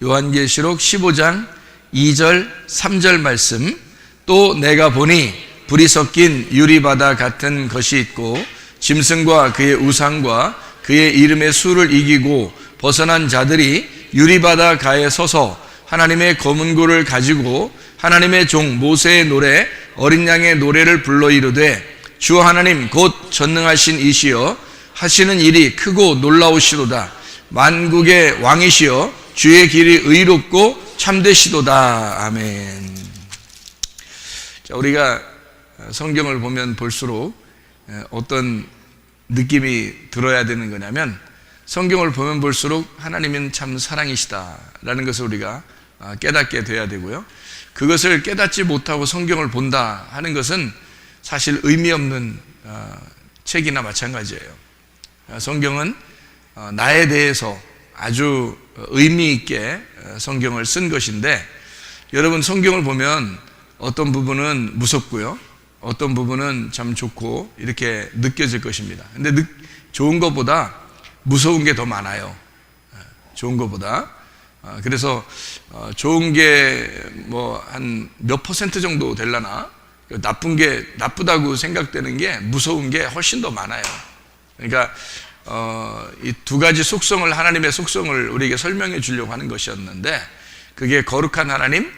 요한계시록 15장 2절 3절 말씀. 또 내가 보니 불이 섞인 유리바다 같은 것이 있고 짐승과 그의 우상과 그의 이름의 수를 이기고 벗어난 자들이 유리바다 가에 서서 하나님의 검은고를 가지고 하나님의 종 모세의 노래 어린 양의 노래를 불러 이르되 주 하나님 곧 전능하신 이시여 하시는 일이 크고 놀라우시도다. 만국의 왕이시여 주의 길이 의롭고 참되시도다. 아멘. 자, 우리가 성경을 보면 볼수록 어떤 느낌이 들어야 되는 거냐면, 성경을 보면 볼수록 하나님은 참 사랑이시다라는 것을 우리가 깨닫게 돼야 되고요. 그것을 깨닫지 못하고 성경을 본다 하는 것은 사실 의미 없는 책이나 마찬가지예요. 성경은 나에 대해서 아주 의미 있게 성경을 쓴 것인데, 여러분 성경을 보면 어떤 부분은 무섭고요, 어떤 부분은 참 좋고 이렇게 느껴질 것입니다. 근데 좋은 것보다 무서운 게 더 많아요. 좋은 것보다. 그래서 좋은 게 뭐 한 몇 퍼센트 정도 되려나, 나쁘다고 생각되는 게 무서운 게 훨씬 더 많아요. 그러니까 이 두 가지 속성을, 하나님의 속성을 우리에게 설명해 주려고 하는 것이었는데, 그게 거룩한 하나님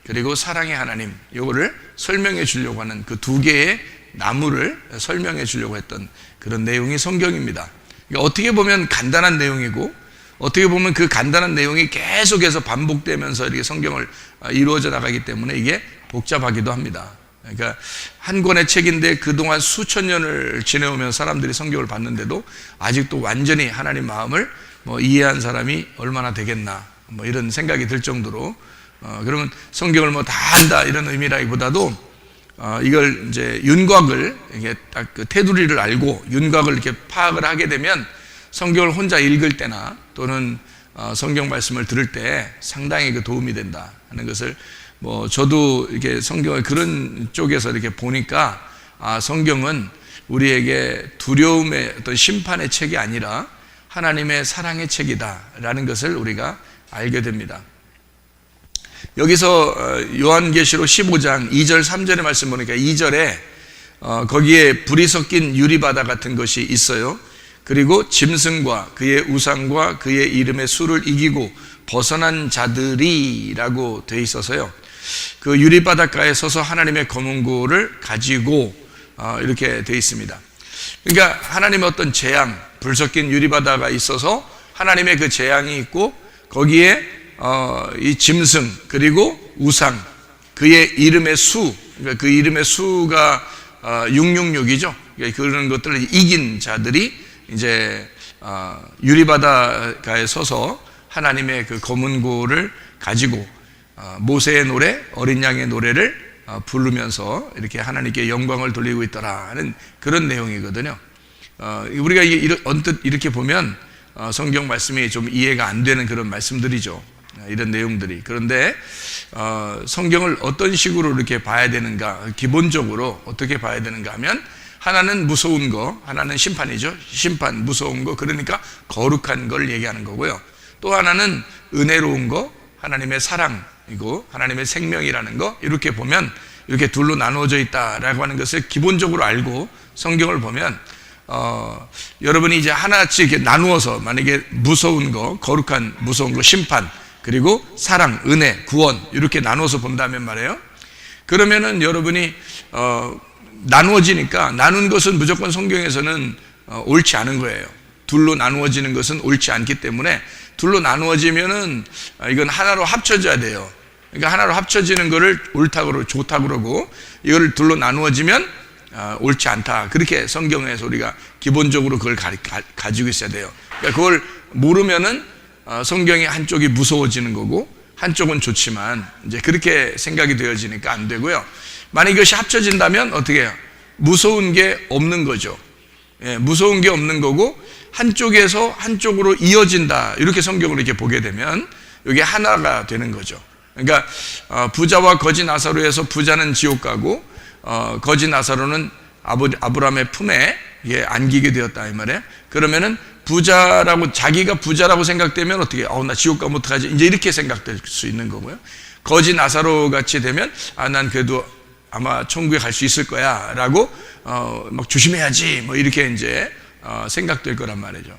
그리고 사랑의 하나님, 이거를 설명해 주려고 하는 그 두 개의 나무를 설명해 주려고 했던 그런 내용이 성경입니다. 그러니까 어떻게 보면 간단한 내용이고, 어떻게 보면 그 간단한 내용이 계속해서 반복되면서 이렇게 성경을 이루어져 나가기 때문에 이게 복잡하기도 합니다. 그러니까 한 권의 책인데 그동안 수천 년을 지내오면 사람들이 성경을 봤는데도 아직도 완전히 하나님 마음을 이해한 사람이 얼마나 되겠나, 이런 생각이 들 정도로, 그러면 성경을 다 안다 이런 의미라기보다도 이걸 이제 윤곽을, 이게 딱 그 테두리를 알고 윤곽을 이렇게 파악을 하게 되면 성경을 혼자 읽을 때나 또는 성경 말씀을 들을 때 상당히 그 도움이 된다 하는 것을, 저도 이렇게 성경을 그런 쪽에서 이렇게 보니까, 성경은 우리에게 두려움의 어떤 심판의 책이 아니라 하나님의 사랑의 책이다라는 것을 우리가 알게 됩니다. 여기서 요한계시록 15장 2절 3절의 말씀 보니까 2절에 거기에 불이 섞인 유리바다 같은 것이 있어요. 그리고 짐승과 그의 우상과 그의 이름의 수를 이기고 벗어난 자들이라고 되어 있어서요, 그 유리바닷가에 서서 하나님의 검은고를 가지고 이렇게 되어 있습니다. 그러니까 하나님의 어떤 재앙, 불 섞인 유리바다가 있어서 하나님의 그 재앙이 있고, 거기에 이 짐승 그리고 우상, 그의 이름의 수, 그러니까 그 이름의 수가 666이죠. 그러니까 그런 것들을 이긴 자들이 이제 유리바다가에 서서 하나님의 그 검은고를 가지고 모세의 노래, 어린 양의 노래를 부르면서 이렇게 하나님께 영광을 돌리고 있더라 하는 그런 내용이거든요. 우리가 언뜻 이렇게 보면 성경 말씀이 좀 이해가 안 되는 그런 말씀들이죠, 이런 내용들이. 그런데 성경을 어떤 식으로 이렇게 봐야 되는가, 기본적으로 어떻게 봐야 되는가 하면, 하나는 무서운 거, 하나는 심판이죠. 심판, 무서운 거, 그러니까 거룩한 걸 얘기하는 거고요. 또 하나는 은혜로운 거, 하나님의 사랑이고 하나님의 생명이라는 거, 이렇게 보면 이렇게 둘로 나누어져 있다라고 하는 것을 기본적으로 알고 성경을 보면, 여러분이 이제 하나씩 이렇게 나누어서, 만약에 무서운 거, 거룩한 무서운 거, 심판, 그리고 사랑, 은혜, 구원, 이렇게 나누어서 본다면 말이에요, 그러면은 여러분이 나누어지니까, 나눈 것은 무조건 성경에서는 옳지 않은 거예요. 둘로 나누어지는 것은 옳지 않기 때문에, 둘로 나누어지면은 이건 하나로 합쳐져야 돼요. 그러니까 하나로 합쳐지는 거를 옳다고 좋다고 그러고, 이거를 둘로 나누어지면 옳지 않다, 그렇게 성경에서 우리가 기본적으로 그걸 가지고 있어야 돼요. 그러니까 그걸 모르면은 성경이 한쪽이 무서워지는 거고 한쪽은 좋지만, 이제 그렇게 생각이 되어지니까 안 되고요. 만약 이것이 합쳐진다면 어떻게 해요? 무서운 게 없는 거죠. 무서운 게 없는 거고, 한쪽에서 한쪽으로 이어진다, 이렇게 성경을 이렇게 보게 되면 이게 하나가 되는 거죠. 그러니까 부자와 거지 나사로에서 부자는 지옥 가고, 거지 나사로는 아브라함의 품에 안기게 되었다 이 말이에요. 그러면은 부자라고, 자기가 부자라고 생각되면 어떻게, 나 지옥 가면 어떡하지? 이제 이렇게 생각될 수 있는 거고요. 거지 나사로 같이 되면, 난 그래도 아마 천국에 갈 수 있을 거야. 라고, 막 조심해야지. 뭐 이렇게 이제, 생각될 거란 말이죠.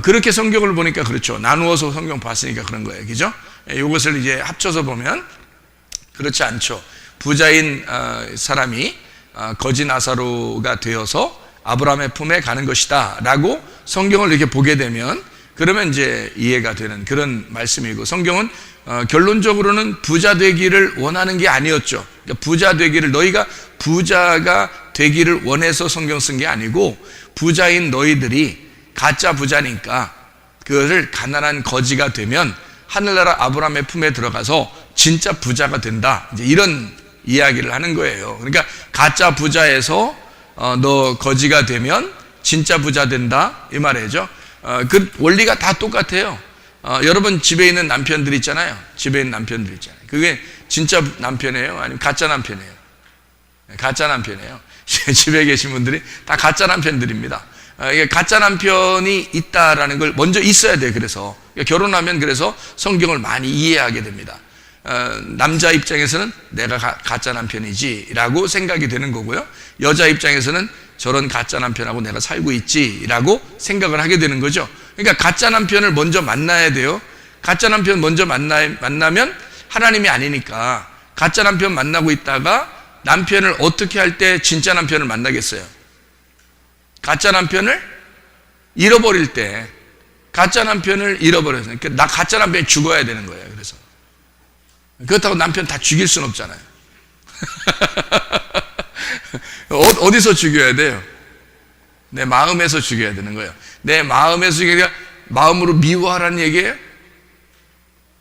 그렇게 성경을 보니까 그렇죠. 나누어서 성경 봤으니까 그런 거예요. 그죠? 이것을 이제 합쳐서 보면, 그렇지 않죠. 부자인 사람이 거지 나사로가 되어서 아브라함의 품에 가는 것이다 라고 성경을 이렇게 보게 되면, 그러면 이제 이해가 되는 그런 말씀이고, 성경은 결론적으로는 부자 되기를 원하는 게 아니었죠. 그러니까 부자 되기를, 너희가 부자가 되기를 원해서 성경 쓴 게 아니고, 부자인 너희들이 가짜 부자니까 그것을 가난한 거지가 되면 하늘나라 아브라함의 품에 들어가서 진짜 부자가 된다, 이제 이런 이야기를 하는 거예요. 그러니까 가짜 부자에서 너 거지가 되면 진짜 부자 된다, 이 말이죠. 그 원리가 다 똑같아요. 여러분 집에 있는 남편들 있잖아요. 집에 있는 남편들 있잖아요. 그게 진짜 남편이에요? 아니면 가짜 남편이에요? 가짜 남편이에요. 집에 계신 분들이 다 가짜 남편들입니다. 이게 가짜 남편이 있다라는 걸 먼저 있어야 돼요. 그래서 결혼하면 그래서 성경을 많이 이해하게 됩니다. 남자 입장에서는 내가 가짜 남편이지 라고 생각이 되는 거고요. 여자 입장에서는 저런 가짜 남편하고 내가 살고 있지 라고 생각을 하게 되는 거죠. 그러니까 가짜 남편을 먼저 만나야 돼요. 가짜 남편 먼저 만나면 하나님이 아니니까, 가짜 남편 만나고 있다가 남편을 어떻게 할 때 진짜 남편을 만나겠어요? 가짜 남편을 잃어버릴 때, 가짜 남편을 잃어버려서, 그러니까 나 가짜 남편이 죽어야 되는 거예요. 그래서 그렇다고 남편 다 죽일 수는 없잖아요. 어디서 죽여야 돼요? 내 마음에서 죽여야 되는 거예요. 내 마음에서 죽여야, 마음으로 미워하라는 얘기예요?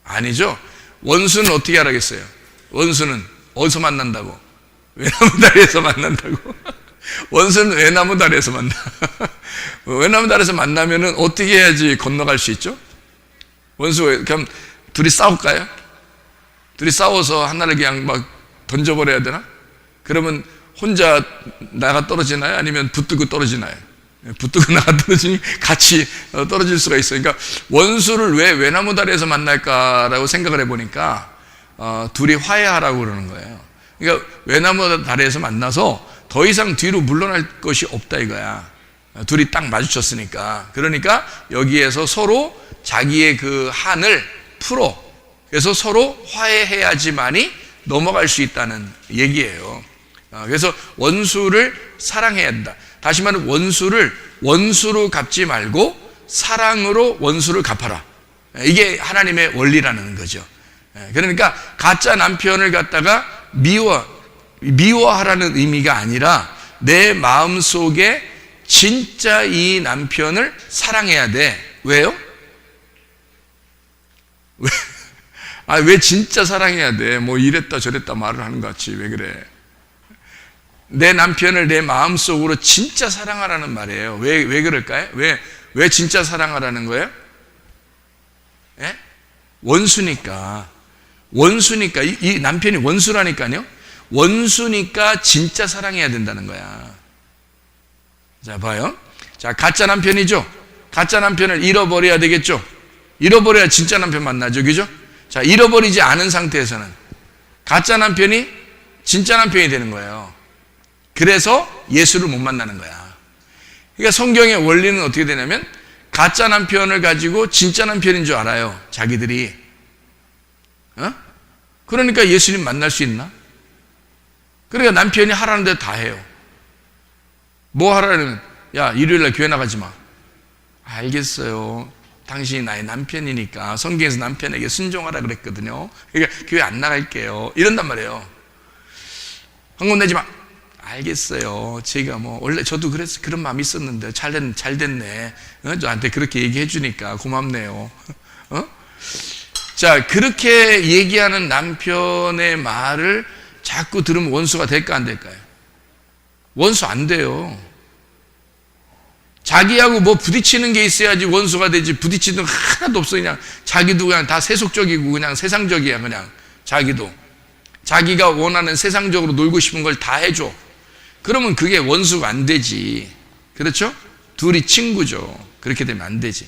아니죠. 원수는 어떻게 하라겠어요? 원수는 어디서 만난다고? 외나무 다리에서 만난다고? 원수는 외나무 다리에서 만나. 외나무 다리에서 만나면은 어떻게 해야지 건너갈 수 있죠? 원수, 그럼 둘이 싸울까요? 둘이 싸워서 하나를 그냥 막 던져버려야 되나? 그러면 혼자 나가 떨어지나요? 아니면 붙들고 떨어지나요? 붙들고 나가 떨어지니 같이 떨어질 수가 있어요. 그러니까 원수를 왜 외나무 다리에서 만날까라고 생각을 해보니까 둘이 화해하라고 그러는 거예요. 그러니까 외나무 다리에서 만나서 더 이상 뒤로 물러날 것이 없다 이거야. 둘이 딱 마주쳤으니까. 그러니까 여기에서 서로 자기의 그 한을 풀어, 그래서 서로 화해해야지만이 넘어갈 수 있다는 얘기예요. 그래서 원수를 사랑해야 한다. 다시 말하면 원수를 원수로 갚지 말고 사랑으로 원수를 갚아라. 이게 하나님의 원리라는 거죠. 그러니까 가짜 남편을 갖다가 미워하라는 의미가 아니라 내 마음속에 진짜 이 남편을 사랑해야 돼. 왜요? 왜 진짜 사랑해야 돼? 뭐 이랬다 저랬다 말을 하는 것 같이 왜 그래? 내 남편을 내 마음속으로 진짜 사랑하라는 말이에요. 왜 그럴까요? 왜 진짜 사랑하라는 거예요? 예? 원수니까. 이 남편이 원수라니까요. 원수니까 진짜 사랑해야 된다는 거야. 자, 봐요. 자, 가짜 남편이죠. 가짜 남편을 잃어버려야 되겠죠. 잃어버려야 진짜 남편 만나죠. 그죠? 자, 잃어버리지 않은 상태에서는 가짜 남편이 진짜 남편이 되는 거예요. 그래서 예수를 못 만나는 거야. 그러니까 성경의 원리는 어떻게 되냐면, 가짜 남편을 가지고 진짜 남편인 줄 알아요. 자기들이. 그러니까 예수님 만날 수 있나? 그러니까 남편이 하라는 대로 다 해요. 뭐 하라는, 야, 일요일날 교회 나가지 마. 알겠어요. 당신이 나의 남편이니까 성경에서 남편에게 순종하라 그랬거든요. 그러니까 교회 안 나갈게요. 이런단 말이에요. 헌금 내지 마. 알겠어요. 제가 뭐 원래 저도 그런 마음이 있었는데 잘 됐네. 저한테 그렇게 얘기해 주니까 고맙네요. 자, 그렇게 얘기하는 남편의 말을 자꾸 들으면 원수가 될까 안 될까요? 원수 안 돼요. 자기하고 뭐 부딪히는 게 있어야지 원수가 되지, 부딪히는 거 하나도 없어. 그냥 자기도 그냥 다 세속적이고 그냥 세상적이야. 그냥 자기도 자기가 원하는 세상적으로 놀고 싶은 걸 다 해줘. 그러면 그게 원수가 안 되지. 그렇죠? 둘이 친구죠. 그렇게 되면 안 되지.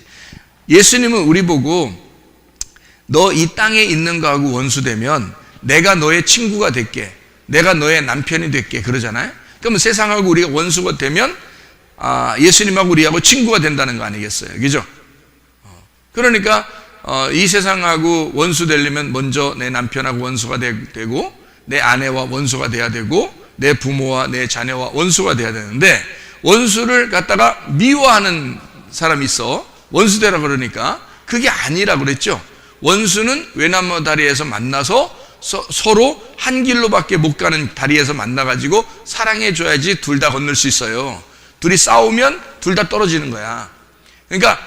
예수님은 우리 보고 너 이 땅에 있는 거하고 원수되면 내가 너의 친구가 될게, 내가 너의 남편이 될게 그러잖아요. 그러면 세상하고 우리가 원수가 되면 예수님하고 우리하고 친구가 된다는 거 아니겠어요? 그죠? 그러니까 이 세상하고 원수 되려면 먼저 내 남편하고 원수가 되고 내 아내와 원수가 돼야 되고 내 부모와 내 자녀와 원수가 돼야 되는데, 원수를 갖다가 미워하는 사람이 있어. 원수 되라 그러니까 그게 아니라 그랬죠. 원수는 외나무 다리에서 만나서 서로 한 길로밖에 못 가는 다리에서 만나가지고 사랑해 줘야지 둘 다 건널 수 있어요. 둘이 싸우면 둘 다 떨어지는 거야. 그러니까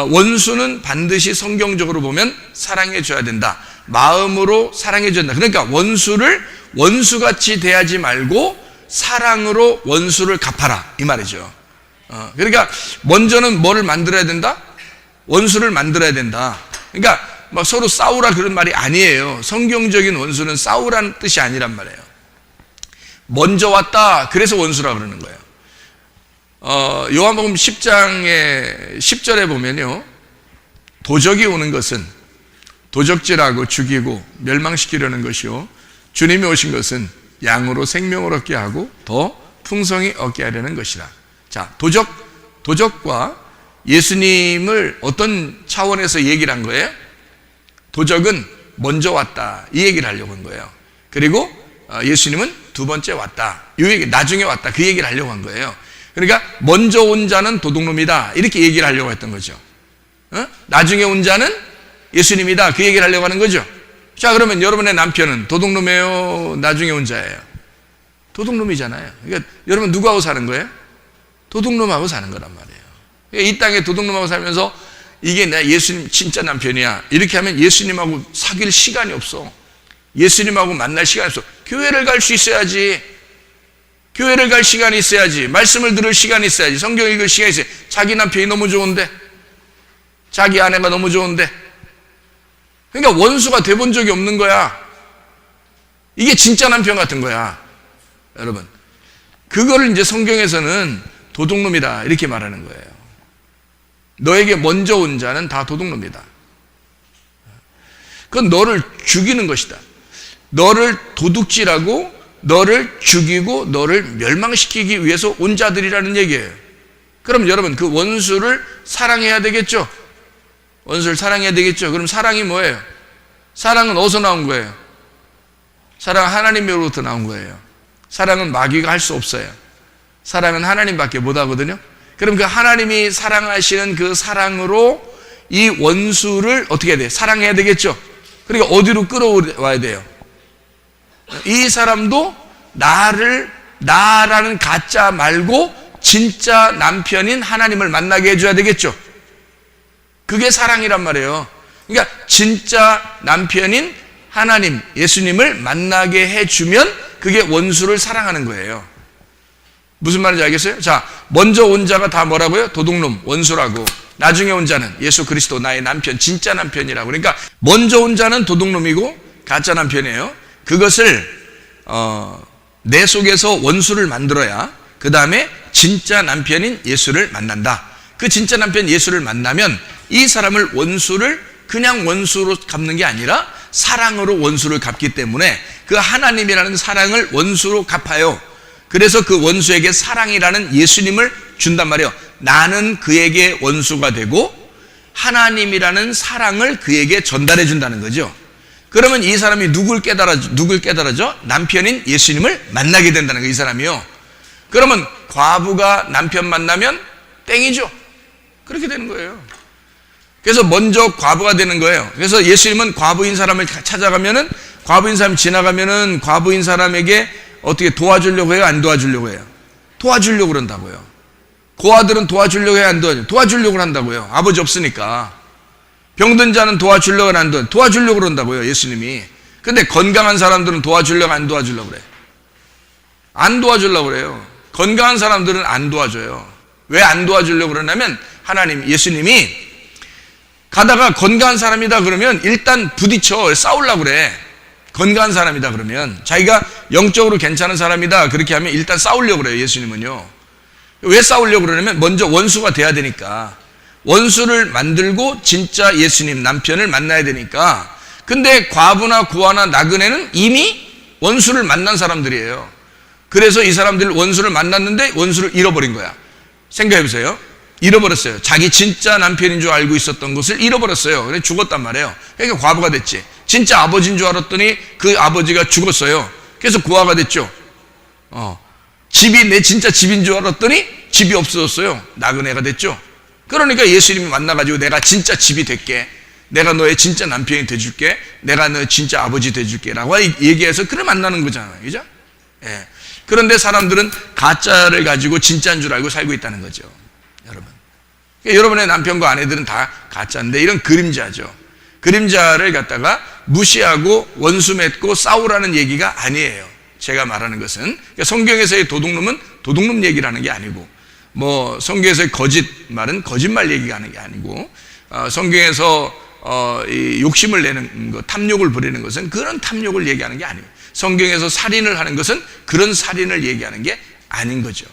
원수는 반드시 성경적으로 보면 사랑해 줘야 된다. 마음으로 사랑해 줘야 된다. 그러니까 원수를 원수같이 대하지 말고 사랑으로 원수를 갚아라 이 말이죠. 그러니까 먼저는 뭐를 만들어야 된다? 원수를 만들어야 된다. 그러니까 막 서로 싸우라 그런 말이 아니에요. 성경적인 원수는 싸우라는 뜻이 아니란 말이에요. 먼저 왔다 그래서 원수라 그러는 거예요. 요한복음 10장의 10절에 보면요, 도적이 오는 것은 도적질하고 죽이고 멸망시키려는 것이요, 주님이 오신 것은 양으로 생명을 얻게 하고 더 풍성히 얻게 하려는 것이라. 자, 도적과 예수님을 어떤 차원에서 얘기를 한 거예요? 도적은 먼저 왔다 이 얘기를 하려고 한 거예요. 그리고 예수님은 두 번째 왔다, 이 얘기, 나중에 왔다 그 얘기를 하려고 한 거예요. 그러니까 먼저 온 자는 도둑놈이다 이렇게 얘기를 하려고 했던 거죠. 나중에 온 자는 예수님이다 그 얘기를 하려고 하는 거죠. 자, 그러면 여러분의 남편은 도둑놈이에요, 나중에 온 자예요? 도둑놈이잖아요. 그러니까 여러분 누구하고 사는 거예요? 도둑놈하고 사는 거란 말이에요. 그러니까 이 땅에 도둑놈하고 살면서 이게 내 예수님 진짜 남편이야 이렇게 하면 예수님하고 사귈 시간이 없어. 예수님하고 만날 시간이 없어. 교회를 갈 수 있어야지. 교회를 갈 시간이 있어야지. 말씀을 들을 시간이 있어야지. 성경 읽을 시간이 있어야지. 자기 남편이 너무 좋은데, 자기 아내가 너무 좋은데. 그러니까 원수가 돼본 적이 없는 거야. 이게 진짜 남편 같은 거야. 여러분, 그거를 이제 성경에서는 도둑놈이다 이렇게 말하는 거예요. 너에게 먼저 온 자는 다 도둑놈이다. 그건 너를 죽이는 것이다. 너를 도둑질하고 너를 죽이고 너를 멸망시키기 위해서 온 자들이라는 얘기예요. 그럼 여러분 그 원수를 사랑해야 되겠죠? 원수를 사랑해야 되겠죠? 그럼 사랑이 뭐예요? 사랑은 어디서 나온 거예요? 사랑은 하나님으로부터 나온 거예요. 사랑은 마귀가 할 수 없어요. 사랑은 하나님밖에 못 하거든요. 그럼 그 하나님이 사랑하시는 그 사랑으로 이 원수를 어떻게 해야 돼요? 사랑해야 되겠죠? 그러니까 어디로 끌어와야 돼요? 이 사람도 나라는 가짜 말고 진짜 남편인 하나님을 만나게 해줘야 되겠죠? 그게 사랑이란 말이에요. 그러니까 진짜 남편인 하나님, 예수님을 만나게 해주면 그게 원수를 사랑하는 거예요. 무슨 말인지 알겠어요? 자, 먼저 온 자가 다 뭐라고요? 도둑놈, 원수라고. 나중에 온 자는 예수 그리스도 나의 남편, 진짜 남편이라고. 그러니까 먼저 온 자는 도둑놈이고 가짜 남편이에요. 그것을 내 속에서 원수를 만들어야 그 다음에 진짜 남편인 예수를 만난다. 그 진짜 남편 예수를 만나면 이 사람을 원수를 그냥 원수로 갚는 게 아니라 사랑으로 원수를 갚기 때문에 그 하나님이라는 사랑을 원수로 갚아요. 그래서 그 원수에게 사랑이라는 예수님을 준단 말이에요. 나는 그에게 원수가 되고 하나님이라는 사랑을 그에게 전달해 준다는 거죠. 그러면 이 사람이 누굴 깨달아죠? 남편인 예수님을 만나게 된다는 거예요. 이 사람이요. 그러면 과부가 남편 만나면 땡이죠. 그렇게 되는 거예요. 그래서 먼저 과부가 되는 거예요. 그래서 예수님은 과부인 사람을 찾아가면은, 과부인 사람이 지나가면은 과부인 사람에게 어떻게 도와주려고 해요? 안 도와주려고 해요? 도와주려고 그런다고요. 고아들은 도와주려고 해요? 안 도와주려고 한다고요. 아버지 없으니까. 병든 자는 도와주려고 안 도와주려고 그런다고요. 예수님이. 근데 건강한 사람들은 도와주려고 안 도와주려고 그래요? 안 도와주려고 그래요. 건강한 사람들은 안 도와줘요. 왜 안 도와주려고 그러냐면 하나님, 예수님이 가다가 건강한 사람이다 그러면 일단 부딪혀 싸우려고 그래. 건강한 사람이다 그러면, 자기가 영적으로 괜찮은 사람이다 그렇게 하면 일단 싸우려고 그래요. 예수님은요. 왜 싸우려고 그러냐면 먼저 원수가 돼야 되니까. 원수를 만들고 진짜 예수님 남편을 만나야 되니까. 근데 과부나 고아나 나그네는 이미 원수를 만난 사람들이에요. 그래서 이 사람들 원수를 만났는데 원수를 잃어버린 거야. 생각해 보세요. 잃어버렸어요. 자기 진짜 남편인 줄 알고 있었던 것을 잃어버렸어요. 그래서 죽었단 말이에요. 그러니까 과부가 됐지. 진짜 아버지인 줄 알았더니 그 아버지가 죽었어요. 그래서 고아가 됐죠. 집이 내 진짜 집인 줄 알았더니 집이 없어졌어요. 나그네가 됐죠. 그러니까 예수님이 만나가지고 내가 진짜 집이 될게, 내가 너의 진짜 남편이 돼줄게, 내가 너의 진짜 아버지 돼줄게 라고 얘기해서 그를 만나는 거잖아요. 그죠? 예. 그런데 사람들은 가짜를 가지고 진짜인 줄 알고 살고 있다는 거죠. 여러분, 그러니까 여러분의 남편과 아내들은 다 가짜인데 이런 그림자죠. 그림자를 갖다가 무시하고 원수 맺고 싸우라는 얘기가 아니에요. 제가 말하는 것은, 그러니까 성경에서의 도둑놈은 도둑놈 얘기를 하는 게 아니고, 뭐 성경에서의 거짓말은 거짓말 얘기가 하는 게 아니고, 성경에서 이 욕심을 내는 것, 탐욕을 부리는 것은 그런 탐욕을 얘기하는 게 아니에요. 성경에서 살인을 하는 것은 그런 살인을 얘기하는 게 아닌 거죠.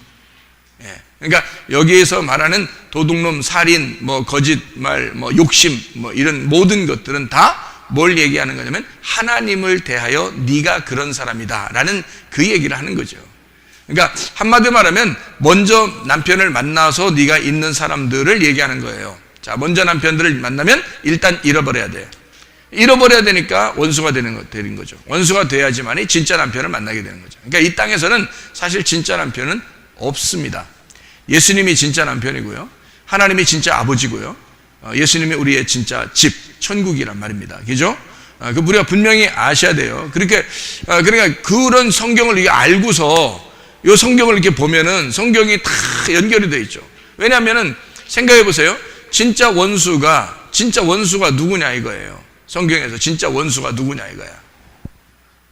예. 그러니까 여기에서 말하는 도둑놈, 살인, 뭐 거짓말, 뭐 욕심, 뭐 이런 모든 것들은 다 뭘 얘기하는 거냐면 하나님을 대하여 네가 그런 사람이다 라는 그 얘기를 하는 거죠. 그러니까 한마디로 말하면 먼저 남편을 만나서 네가 있는 사람들을 얘기하는 거예요. 자, 먼저 남편들을 만나면 일단 잃어버려야 돼. 잃어버려야 되니까 원수가 되는 거죠. 원수가 돼야지만이 진짜 남편을 만나게 되는 거죠. 그러니까 이 땅에서는 사실 진짜 남편은 없습니다. 예수님이 진짜 남편이고요, 하나님이 진짜 아버지고요, 예수님이 우리의 진짜 집, 천국이란 말입니다. 그죠? 그 우리가 분명히 아셔야 돼요. 그러니까 그런 성경을 이게 알고서 이 성경을 이렇게 보면은 성경이 다 연결이 되어 있죠. 왜냐하면은 생각해 보세요. 진짜 원수가 누구냐 이거예요. 성경에서 진짜 원수가 누구냐 이거야.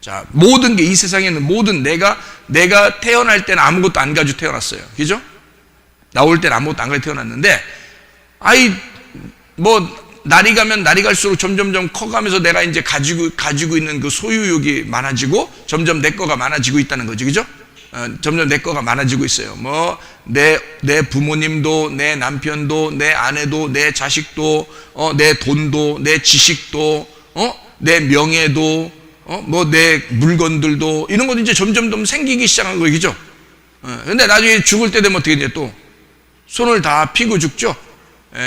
자, 모든 게 이 세상에 있는 모든 내가 태어날 때는 아무것도 안 가지고 태어났어요. 그죠? 나올 때는 아무것도 안 가지고 태어났는데, 날이 가면 날이 갈수록 점점점 커가면서 내가 이제 가지고 있는 그 소유욕이 많아지고 점점 내 거가 많아지고 있다는 거죠. 그죠? 점점 내 거가 많아지고 있어요. 내 부모님도, 내 남편도, 내 아내도, 내 자식도, 내 돈도, 내 지식도, 내 명예도, 내 물건들도, 이런 것도 이제 점점 생기기 시작한 거예요. 그죠? 근데 나중에 죽을 때 되면 어떻게 이제 또 손을 다 피고 죽죠?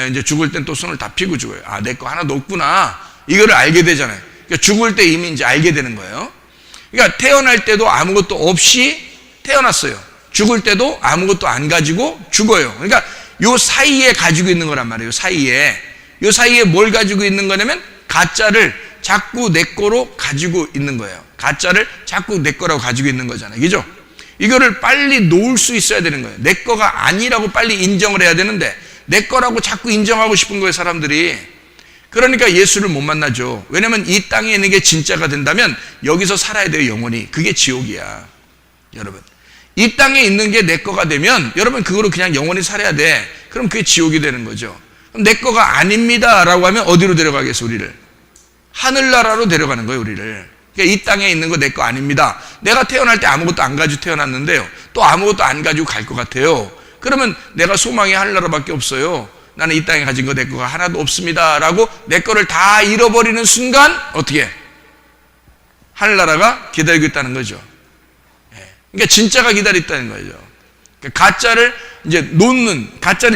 이제 죽을 땐 또 손을 다 피고 죽어요. 아, 내 거 하나도 없구나. 이거를 알게 되잖아요. 그러니까 죽을 때 이미 이제 알게 되는 거예요. 그러니까 태어날 때도 아무것도 없이 태어났어요. 죽을 때도 아무것도 안 가지고 죽어요. 그러니까 요 사이에 가지고 있는 거란 말이에요. 요 사이에 뭘 가지고 있는 거냐면 가짜를 자꾸 내 거로 가지고 있는 거예요. 가짜를 자꾸 내 거라고 가지고 있는 거잖아요. 그죠? 이거를 빨리 놓을 수 있어야 되는 거예요. 내 거가 아니라고 빨리 인정을 해야 되는데 내 거라고 자꾸 인정하고 싶은 거예요, 사람들이. 그러니까 예수를 못 만나죠. 왜냐하면 이 땅에 있는 게 진짜가 된다면 여기서 살아야 돼요, 영원히. 그게 지옥이야, 여러분. 이 땅에 있는 게 내 거가 되면 여러분 그거로 그냥 영원히 살아야 돼. 그럼 그게 지옥이 되는 거죠. 그럼 내 거가 아닙니다 라고 하면 어디로 데려가겠어, 우리를? 하늘나라로 데려가는 거예요, 우리를. 그러니까 이 땅에 있는 거 내 거 아닙니다. 내가 태어날 때 아무것도 안 가지고 태어났는데요, 또 아무것도 안 가지고 갈 것 같아요. 그러면 내가 소망이 하늘나라밖에 없어요. 나는 이 땅에 가진 거 내 거가 하나도 없습니다 라고 내 거를 다 잃어버리는 순간 어떻게? 하늘나라가 기다리고 있다는 거죠. 그러니까 진짜가 기다렸다는 거죠. 그러니까 가짜를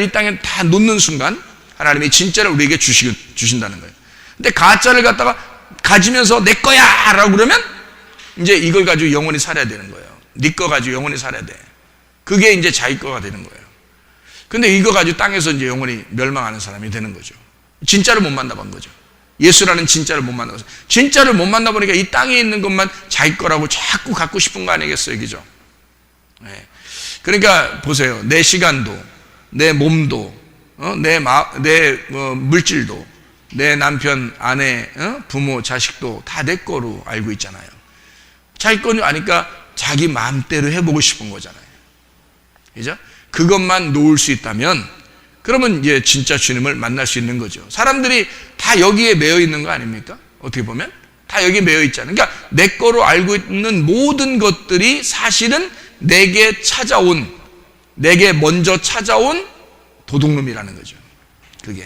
이 땅에 다 놓는 순간 하나님이 진짜를 우리에게 주신다는 거예요. 근데 가짜를 갖다가 가지면서 내 거야 라고 그러면 이제 이걸 가지고 영원히 살아야 되는 거예요. 네 거 가지고 영원히 살아야 돼. 그게 이제 자기 거가 되는 거예요. 근데 이거 가지고 땅에서 이제 영원히 멸망하는 사람이 되는 거죠. 진짜를 못 만나본 거죠. 예수라는 진짜를 못 만나서, 진짜를 못 만나보니까 이 땅에 있는 것만 자기 거라고 자꾸 갖고 싶은 거 아니겠어요, 그죠? 네. 그러니까 보세요, 내 시간도, 내 몸도, 내 물질도, 내 남편, 아내, 부모, 자식도 다 내 거로 알고 있잖아요. 자기 거는 아니까 자기 마음대로 해보고 싶은 거잖아요, 그죠? 그것만 놓을 수 있다면 그러면 이제 진짜 주님을 만날 수 있는 거죠. 사람들이 다 여기에 매여 있는 거 아닙니까? 어떻게 보면 다 여기에 매여 있잖아요. 그러니까 내 거로 알고 있는 모든 것들이 사실은 내게 먼저 찾아온 도둑놈이라는 거죠. 그게.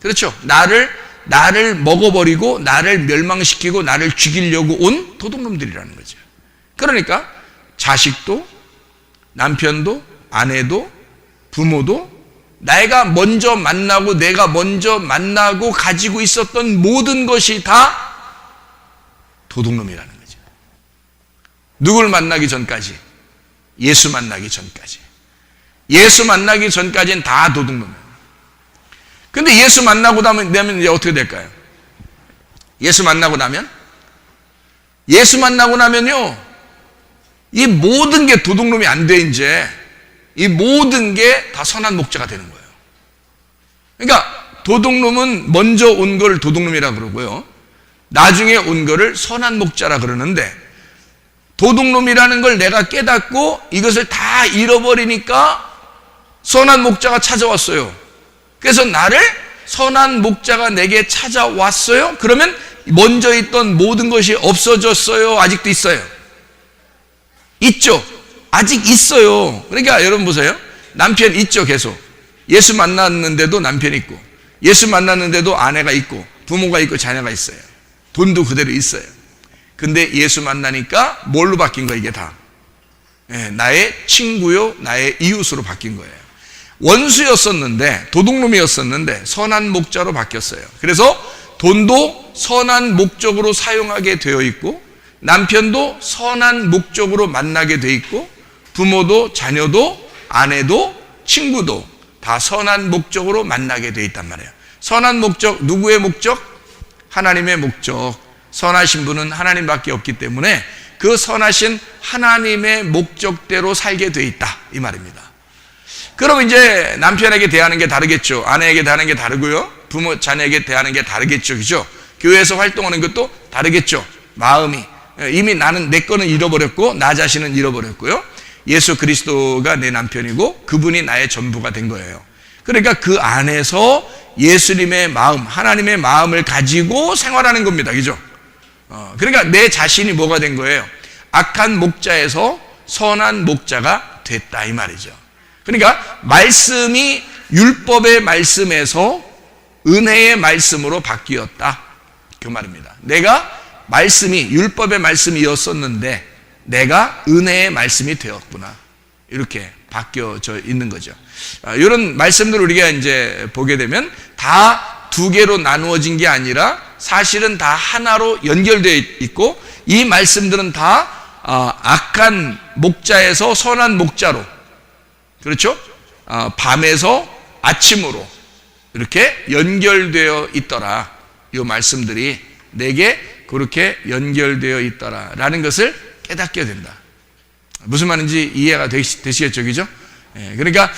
그렇죠. 나를 먹어버리고 나를 멸망시키고 나를 죽이려고 온 도둑놈들이라는 거죠. 그러니까 자식도 남편도 아내도 부모도 내가 먼저 만나고 가지고 있었던 모든 것이 다 도둑놈이라는 거죠. 누굴 만나기 전까지? 예수 만나기 전까지. 예수 만나기 전까지는 다 도둑놈이에요. 근데 예수 만나고 나면 이제 어떻게 될까요? 예수 만나고 나면요, 이 모든 게 도둑놈이 안 돼, 이제. 이 모든 게 다 선한 목자가 되는 거예요. 그러니까 도둑놈은 먼저 온 걸 도둑놈이라 그러고요, 나중에 온 거를 선한 목자라 그러는데, 도둑놈이라는 걸 내가 깨닫고 이것을 다 잃어버리니까 선한 목자가 찾아왔어요. 그래서 나를 선한 목자가 내게 찾아왔어요. 그러면 먼저 있던 모든 것이 없어졌어요? 아직도 있어요? 있죠. 아직 있어요. 그러니까 여러분 보세요. 남편 있죠. 계속 예수 만났는데도 남편 있고, 예수 만났는데도 아내가 있고, 부모가 있고, 자녀가 있어요. 돈도 그대로 있어요. 근데 예수 만나니까 뭘로 바뀐 거예요? 이게 다 나의 친구요, 나의 이웃으로 바뀐 거예요. 원수였었는데, 도둑놈이었었는데 선한 목자로 바뀌었어요. 그래서 돈도 선한 목적으로 사용하게 되어 있고, 남편도 선한 목적으로 만나게 되어 있고, 부모도 자녀도 아내도 친구도 다 선한 목적으로 만나게 되어 있단 말이에요. 선한 목적, 누구의 목적? 하나님의 목적. 선하신 분은 하나님밖에 없기 때문에 그 선하신 하나님의 목적대로 살게 되어 있다, 이 말입니다. 그럼 이제 남편에게 대하는 게 다르겠죠. 아내에게 대하는 게 다르고요, 부모 자녀에게 대하는 게 다르겠죠. 그죠? 교회에서 활동하는 것도 다르겠죠. 마음이 이미 나는 내 거는 잃어버렸고 나 자신은 잃어버렸고요, 예수 그리스도가 내 남편이고 그분이 나의 전부가 된 거예요. 그러니까 그 안에서 예수님의 마음, 하나님의 마음을 가지고 생활하는 겁니다. 그죠? 그러니까 내 자신이 뭐가 된 거예요? 악한 목자에서 선한 목자가 됐다, 이 말이죠. 그러니까 말씀이 율법의 말씀에서 은혜의 말씀으로 바뀌었다, 그 말입니다. 내가 말씀이 율법의 말씀이었었는데 내가 은혜의 말씀이 되었구나, 이렇게 바뀌어져 있는 거죠. 이런 말씀들을 우리가 이제 보게 되면 다 두 개로 나누어진 게 아니라 사실은 다 하나로 연결되어 있고, 이 말씀들은 다 악한 목자에서 선한 목자로, 그렇죠? 밤에서 아침으로 이렇게 연결되어 있더라. 이 말씀들이 내게 그렇게 연결되어 있더라라는 것을 깨닫게 된다. 무슨 말인지 이해가 되시겠죠? 그죠? 그러니까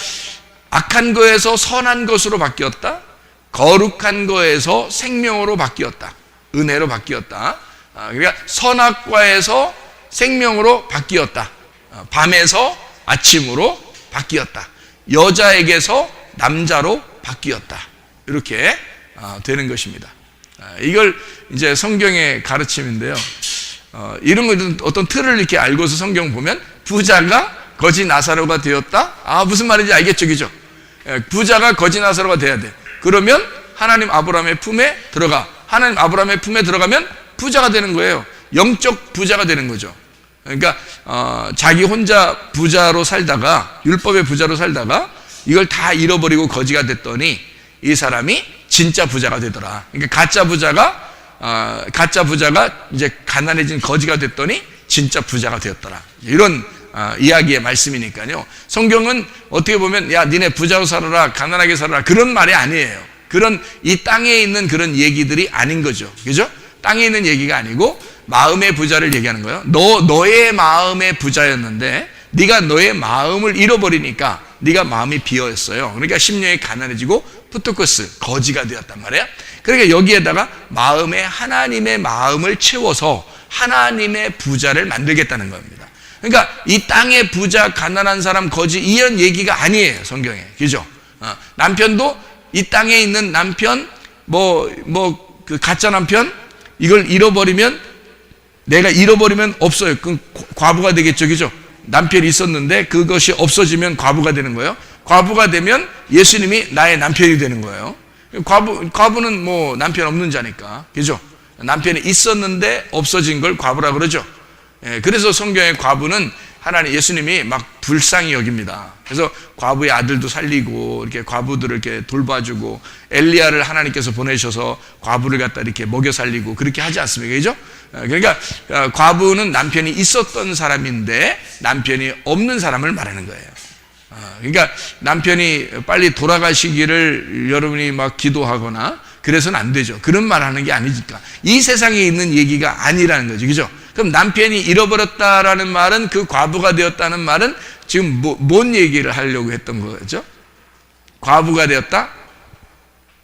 악한 거에서 선한 것으로 바뀌었다, 거룩한 거에서 생명으로 바뀌었다, 은혜로 바뀌었다. 그러니까 선악과에서 생명으로 바뀌었다, 밤에서 아침으로 바뀌었다, 여자에게서 남자로 바뀌었다, 이렇게 되는 것입니다. 이걸 이제 성경의 가르침인데요, 이런 거 어떤 틀을 이렇게 알고서 성경 보면 부자가 거지 나사로가 되었다, 무슨 말인지 알겠죠? 그죠? 부자가 거지 나사로가 돼야 돼. 그러면 하나님 아브라함의 품에 들어가. 하나님 아브라함의 품에 들어가면 부자가 되는 거예요. 영적 부자가 되는 거죠. 그러니까 자기 혼자 부자로 살다가, 율법의 부자로 살다가 이걸 다 잃어버리고 거지가 됐더니 이 사람이 진짜 부자가 되더라. 그러니까 가짜 부자가 이제 가난해진 거지가 됐더니 진짜 부자가 되었더라. 이런 이야기의 말씀이니까요. 성경은 어떻게 보면 야, 니네 부자로 살아라, 가난하게 살아라, 그런 말이 아니에요. 그런 이 땅에 있는 그런 얘기들이 아닌 거죠. 그죠? 땅에 있는 얘기가 아니고 마음의 부자를 얘기하는 거예요. 너의 마음의 부자였는데 네가 너의 마음을 잃어버리니까 네가 마음이 비어있어요. 그러니까 심령이 가난해지고 푸토코스, 거지가 되었단 말이에요. 그러니까 여기에다가 마음에 하나님의 마음을 채워서 하나님의 부자를 만들겠다는 겁니다. 그러니까 이 땅의 부자, 가난한 사람, 거지, 이런 얘기가 아니에요, 성경에. 그죠? 남편도 이 땅에 있는 남편, 그 가짜 남편, 이걸 잃어버리면, 내가 잃어버리면 없어요. 그럼 과부가 되겠죠, 그죠? 남편이 있었는데 그것이 없어지면 과부가 되는 거예요. 과부가 되면 예수님이 나의 남편이 되는 거예요. 과부는 뭐 남편 없는 자니까, 그죠? 남편이 있었는데 없어진 걸 과부라 그러죠. 그래서 성경의 과부는 예수님이 막 불쌍히 여깁니다. 그래서 과부의 아들도 살리고 이렇게 과부들을 이렇게 돌봐주고, 엘리야를 하나님께서 보내셔서 과부를 갖다 이렇게 먹여 살리고 그렇게 하지 않습니까? 그죠? 그러니까 과부는 남편이 있었던 사람인데 남편이 없는 사람을 말하는 거예요. 그러니까 남편이 빨리 돌아가시기를 여러분이 막 기도하거나 그래서는 안 되죠. 그런 말 하는 게 아니니까. 이 세상에 있는 얘기가 아니라는 거죠. 그죠? 그럼 남편이 잃어버렸다라는 말은, 그 과부가 되었다는 말은 지금 뭔 얘기를 하려고 했던 거죠? 과부가 되었다?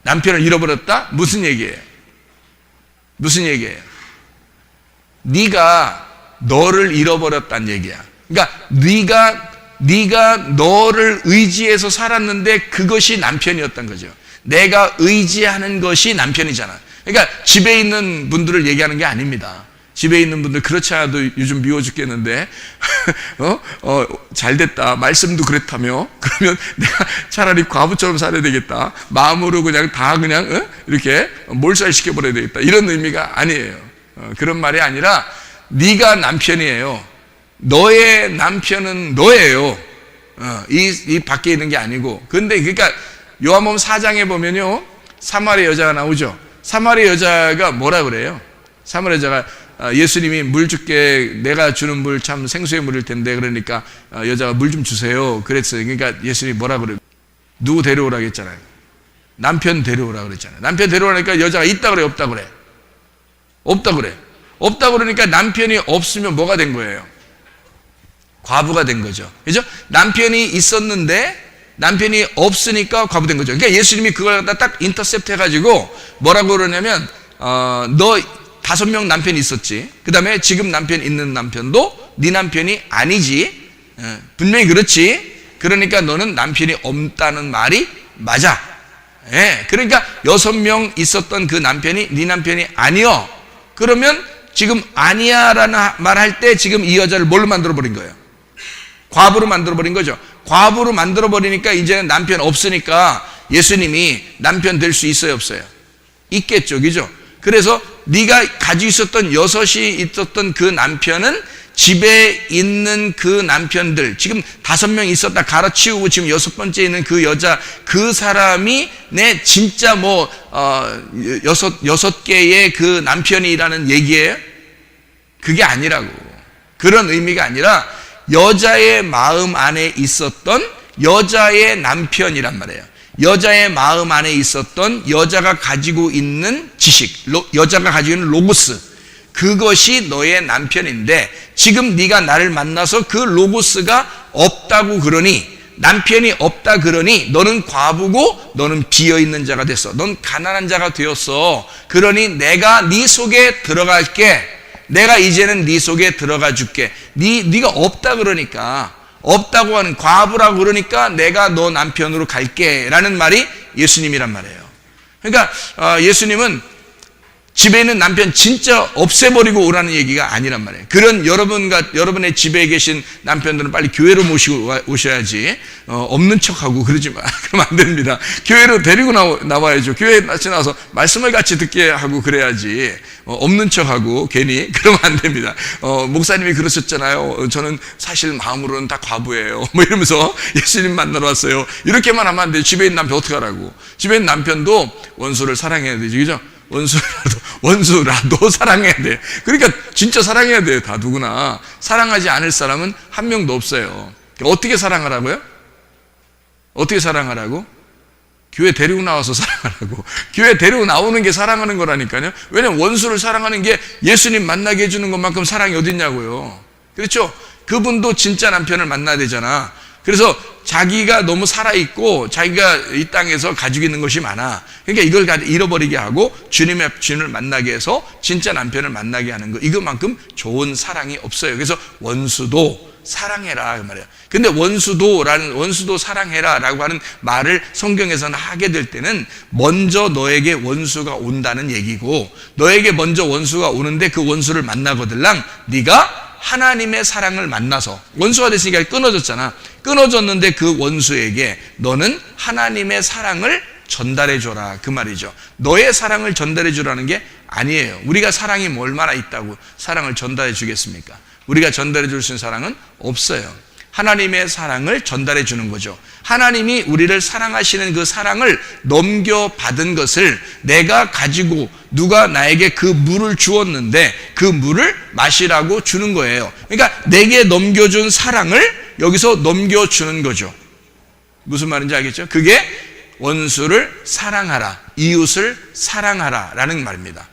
남편을 잃어버렸다? 무슨 얘기예요? 무슨 얘기예요? 네가 너를 잃어버렸다는 얘기야. 그러니까 네가 너를 의지해서 살았는데 그것이 남편이었던 거죠. 내가 의지하는 것이 남편이잖아. 그러니까 집에 있는 분들을 얘기하는 게 아닙니다. 집에 있는 분들 그렇지 않아도 요즘 미워 죽겠는데 잘 됐다, 말씀도 그랬다며, 그러면 내가 차라리 과부처럼 살아야 되겠다, 마음으로 그냥 다 그냥 이렇게 몰살시켜 버려야 되겠다, 이런 의미가 아니에요. 그런 말이 아니라 네가 남편이에요. 너의 남편은 너예요. 이 밖에 있는 게 아니고. 근데 그러니까 요한복음 4장에 보면요, 사마리아 여자가 나오죠. 사마리아 여자가 뭐라 그래요? 사마리아 여자가 예수님이 물 줄게, 내가 주는 물 참 생수의 물일 텐데, 그러니까 여자가 물 좀 주세요 그랬어요. 그러니까 예수님이 뭐라 그래요? 누구 데려오라 그랬잖아요. 남편 데려오라 그랬잖아요. 남편 데려오라니까 여자가 있다 그래, 없다 그래? 없다 그래. 없다 그러니까 남편이 없으면 뭐가 된 거예요? 과부가 된 거죠. 그죠? 남편이 있었는데 남편이 없으니까 과부된 거죠. 그러니까 예수님이 그걸 갖다 딱 인터셉트 해가지고 뭐라고 그러냐면, 너 5명 남편이 있었지. 그 다음에 지금 남편 있는 남편도 네 남편이 아니지. 분명히 그렇지. 그러니까 너는 남편이 없다는 말이 맞아. 그러니까 6명 있었던 그 남편이 네 남편이 아니여. 그러면 지금 아니야 라는 말 할 때 지금 이 여자를 뭘로 만들어버린 거예요? 과부로 만들어버린 거죠. 과부로 만들어버리니까 이제는 남편 없으니까 예수님이 남편 될 수 있어요, 없어요? 있겠죠, 그죠? 그래서 네가 가지고 있었던 6이 있었던 그 남편은 집에 있는 그 남편들, 지금 5명 있었다 갈아치우고 지금 6번째 있는 그 여자, 그 사람이 내 진짜 여섯 개의 그 남편이라는 얘기예요? 그게 아니라고. 그런 의미가 아니라 여자의 마음 안에 있었던 여자의 남편이란 말이에요. 여자의 마음 안에 있었던 여자가 가지고 있는 지식, 여자가 가지고 있는 로고스, 그것이 너의 남편인데 지금 네가 나를 만나서 그 로고스가 없다고 그러니, 남편이 없다 그러니 너는 과부고 너는 비어있는 자가 됐어. 넌 가난한 자가 되었어. 그러니 내가 네 속에 들어갈게. 내가 이제는 네 속에 들어가 줄게. 네가 없다 그러니까, 없다고 하는, 과부라고 그러니까 내가 너 남편으로 갈게 라는 말이 예수님이란 말이에요. 그러니까 예수님은 집에 있는 남편 진짜 없애버리고 오라는 얘기가 아니란 말이에요. 그런 여러분의 집에 계신 남편들은 빨리 교회로 모시고 오셔야지, 없는 척하고 그러지 마. 그러면 안 됩니다. 교회로 데리고 나와야죠. 교회에 같이 나와서 말씀을 같이 듣게 하고 그래야지, 없는 척하고 괜히 그러면 안 됩니다. 목사님이 그러셨잖아요. 저는 사실 마음으로는 다 과부예요. 뭐 이러면서 예수님 만나러 왔어요. 이렇게만 하면 안 돼요. 집에 있는 남편 어떻게 하라고. 집에 있는 남편도 원수를 사랑해야 되지, 그죠? 원수라도 사랑해야 돼. 그러니까 진짜 사랑해야 돼요. 다 누구나. 사랑하지 않을 사람은 한 명도 없어요. 어떻게 사랑하라고요? 어떻게 사랑하라고? 교회 데리고 나와서 사랑하라고. 교회 데리고 나오는 게 사랑하는 거라니까요. 왜냐면 원수를 사랑하는 게 예수님 만나게 해주는 것만큼 사랑이 어딨냐고요. 그렇죠? 그분도 진짜 남편을 만나야 되잖아. 그래서 자기가 너무 살아있고 자기가 이 땅에서 가지고 있는 것이 많아. 그러니까 이걸 잃어버리게 하고 주님을 만나게 해서 진짜 남편을 만나게 하는 거, 이것만큼 좋은 사랑이 없어요. 그래서 원수도 사랑해라 그 말이에요. 근데 원수도 사랑해라 라고 하는 말을 성경에서는 하게 될 때는 먼저 너에게 원수가 온다는 얘기고, 너에게 먼저 원수가 오는데 그 원수를 만나거들랑 네가 하나님의 사랑을 만나서 원수가 됐으니까 끊어졌잖아. 끊어졌는데 그 원수에게 너는 하나님의 사랑을 전달해 줘라, 그 말이죠. 너의 사랑을 전달해 주라는 게 아니에요. 우리가 사랑이 뭐 얼마나 있다고 사랑을 전달해 주겠습니까? 우리가 전달해 줄 수 있는 사랑은 없어요. 하나님의 사랑을 전달해 주는 거죠. 하나님이 우리를 사랑하시는 그 사랑을 넘겨받은 것을 내가 가지고 누가 나에게 그 물을 주었는데 그 물을 마시라고 주는 거예요. 그러니까 내게 넘겨준 사랑을 여기서 넘겨주는 거죠. 무슨 말인지 알겠죠? 그게 원수를 사랑하라, 이웃을 사랑하라 라는 말입니다.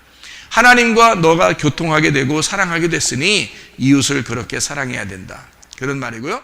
하나님과 너가 교통하게 되고 사랑하게 됐으니 이웃을 그렇게 사랑해야 된다, 그런 말이고요.